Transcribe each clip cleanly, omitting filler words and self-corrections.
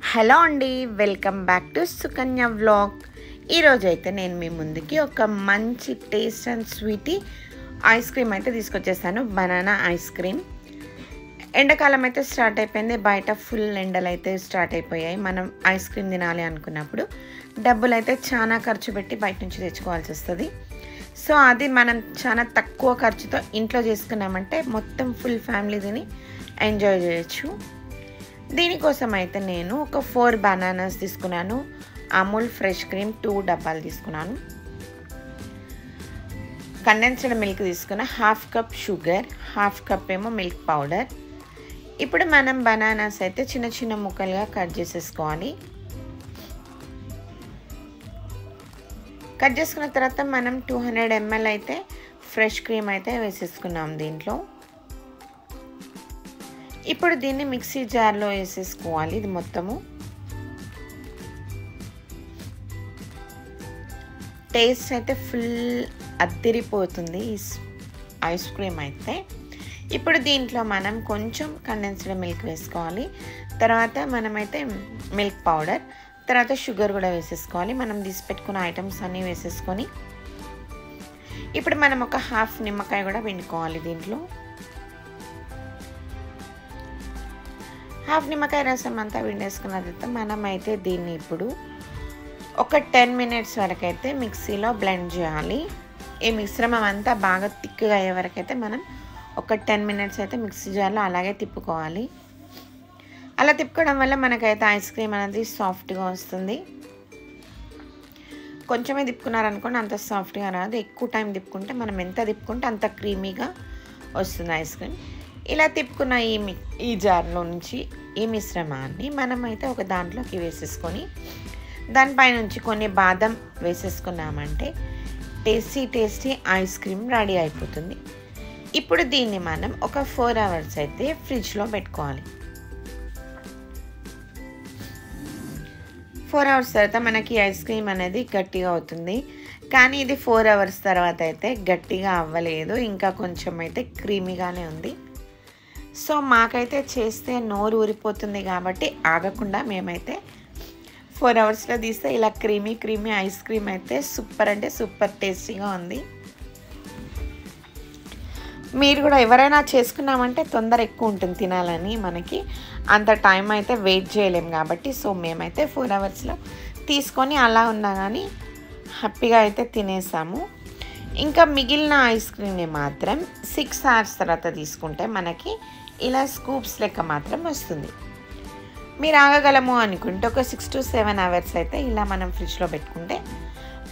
Hello అండి, welcome back to Sukanya vlog. ఈరోజు అయితే నేను మీ ముందుకి ఒక మంచి taste and sweetie ice cream అయితే తీసుకొచ్చేసాను. Banana ice cream. ఎండాకాలం అయితే స్టార్ట్ అయిపోయింది. బయట ఫుల్ ఎండలు అయితే స్టార్ట్ అయిపోయాయి. మనం ఐస్ క్రీమ్ తినాలి అనుకున్నప్పుడు డబ్బులు అయితే చాలా ఖర్చు పెట్టి బయట నుంచి తెచ్చుకోవాల్సి వస్తుంది. సో అది మనం చాలా తక్కువ ఖర్చుతో ఇంట్లో చేసుకున్నామంటే మొత్తం ఫుల్ ఫ్యామిలీ తిని ఎంజాయ్ చేయొచ్చు. దీనికోసం అయితే నేను ఒక 4 బనానాస్ తీసుకున్నాను. అమూల్ ఫ్రెష్ క్రీమ్ 2 డబ్బాలు తీసుకున్నాను. కండెన్స్డ్ మిల్క్ తీసుకున్న, 1/2 కప్ షుగర్, 1/2 కప్ ఏమో మిల్క్ పౌడర్. ఇప్పుడు మనం బనానాస్ అయితే చిన్న చిన్న ముక్కలుగా కట్ చేసేసుకోవాలి. కట్ చేసుకున్న తర్వాత మనం 200 ml అయితే ఫ్రెష్ క్రీమ్ అయితే వేసేసుకున్నాం దీంట్లో. ఇప్పుడు దీన్ని మిక్సీ జార్లో వేసేసుకోవాలి. ఇది మొత్తము టేస్ట్ అయితే ఫుల్ అద్దిరిపోతుంది ఈ ఐస్ క్రీమ్ అయితే. ఇప్పుడు దీంట్లో మనం కొంచెం కండెన్స్డ్ మిల్క్ వేసుకోవాలి. తర్వాత మనమైతే మిల్క్ పౌడర్, తర్వాత షుగర్ కూడా వేసేసుకోవాలి. మనం తీసి పెట్టుకున్న ఐటమ్స్ అన్నీ వేసేసుకొని ఇప్పుడు మనం ఒక 1/2 నిమ్మకాయ కూడా పిండుకోవాలి. దీంట్లో 1/2 నిమ్మకాయ రసం అంతా పిండేసుకున్న తర్వాత మనమైతే దీన్ని ఇప్పుడు ఒక 10 minutes వరకు అయితే మిక్సీలో బ్లెండ్ చేయాలి. ఈ మిశ్రమం అంతా బాగా థిక్గా అయ్యే వరకు అయితే మనం ఒక 10 minutes అయితే మిక్సీ జార్లో అలాగే తిప్పుకోవాలి. అలా తిప్పుకోవడం వల్ల మనకైతే ఐస్ క్రీమ్ అనేది సాఫ్ట్గా వస్తుంది. కొంచెమే తిప్పుకున్నారనుకోండి అంత సాఫ్ట్గా రాదు. ఎక్కువ టైం తిప్పుకుంటే మనం ఎంత తిప్పుకుంటే అంత క్రీమీగా వస్తుంది ఐస్ క్రీమ్. ఇలా తిప్పుకున్న ఈ జార్లో నుంచి ఈ మిశ్రమాన్ని మనమైతే ఒక దాంట్లోకి వేసేసుకొని దానిపై నుంచి కొన్ని బాదం వేసేసుకున్నామంటే టేస్టీ ఐస్ క్రీమ్ రెడీ అయిపోతుంది. ఇప్పుడు దీన్ని మనం ఒక 4 hours అయితే ఫ్రిడ్జ్లో పెట్టుకోవాలి. 4 hours తర్వాత మనకి ఐస్ క్రీమ్ అనేది గట్టిగా అవుతుంది. కానీ ఇది 4 hours తర్వాత అయితే గట్టిగా అవ్వలేదు, ఇంకా కొంచెం అయితే క్రీమీగానే ఉంది. సో మాకైతే చేస్తే నోరు ఊరిపోతుంది కాబట్టి ఆగకుండా మేమైతే 4 hours తీస్తే ఇలా క్రీమీ ఐస్ క్రీమ్ అయితే సూపర్ అంటే సూపర్ టేస్టీగా ఉంది. మీరు కూడా ఎవరైనా చేసుకున్నామంటే తొందర ఎక్కువ ఉంటుంది తినాలని, మనకి అంత టైం అయితే వెయిట్ చేయలేము కాబట్టి సో మేమైతే 4 hours తీసుకొని అలా ఉన్నా కానీ హ్యాపీగా అయితే తినేసాము. ఇంకా మిగిలిన ఐస్ క్రీమ్ని మాత్రం 6 hours తర్వాత తీసుకుంటే మనకి ఇలా స్కూప్స్ లెక్క మాత్రం వస్తుంది. మీరు ఆగగలము అనుకుంటే ఒక 6 to 7 hours అయితే ఇలా మనం ఫ్రిడ్జ్లో పెట్టుకుంటే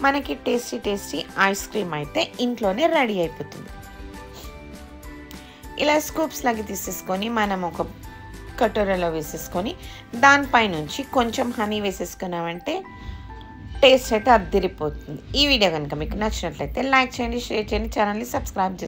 మనకి టేస్టీ ఐస్ క్రీమ్ అయితే ఇంట్లోనే రెడీ అయిపోతుంది. ఇలా స్కూప్స్ లాగా తీసేసుకొని మనం ఒక కటోరాలో వేసేసుకొని దానిపై నుంచి కొంచెం హనీ వేసేసుకున్నామంటే టేస్ట్ అయితే అద్దిరిపోతుంది. ఈ వీడియో కనుక మీకు నచ్చినట్లయితే లైక్ చేయండి, షేర్ చేయండి, ఛానల్ని సబ్స్క్రైబ్ చేయండి.